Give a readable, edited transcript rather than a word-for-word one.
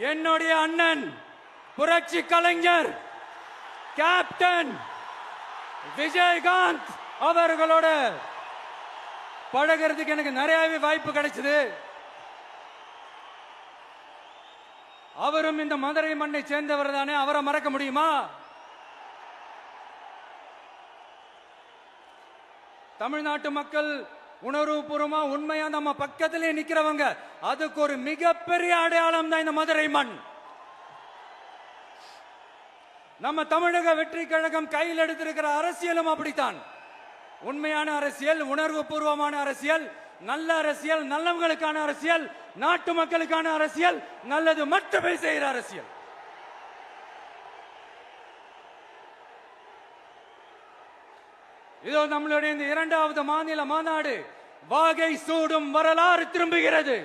என்னுடைய அண்ணன் புரட்சி கலைஞர் கேப்டன் விஜயகாந்த் அவர்களோட பழகிறதுக்கு எனக்கு நிறையவே வாய்ப்பு கிடைச்சது. அவரும் இந்த மதுரை மண்ணை சேர்ந்தவர் தானே, அவரை மறக்க முடியுமா? தமிழ்நாட்டு மக்கள் உணர்வுபூர்வமா உண்மையா நம்ம பக்கத்திலே நிக்கிறவங்க, அதுக்கு ஒரு மிகப்பெரிய அடையாளம் தான் இந்த மதுரை மண். நம்ம தமிழக வெற்றி கழகம் கையில் எடுத்திருக்கிற அரசியலும் அப்படித்தான். உண்மையான அரசியல், உணர்வு பூர்வமான அரசியல், நல்ல அரசியல், நல்லவங்களுக்கான அரசியல், நாட்டு மக்களுக்கான அரசியல், நல்லது மட்டுமே செய்கிற அரசியல். இதோ நம்மளுடைய இந்த இரண்டாவது மாநில மாநாடு வாகை சூடும் வரலாறு திரும்புகிறது.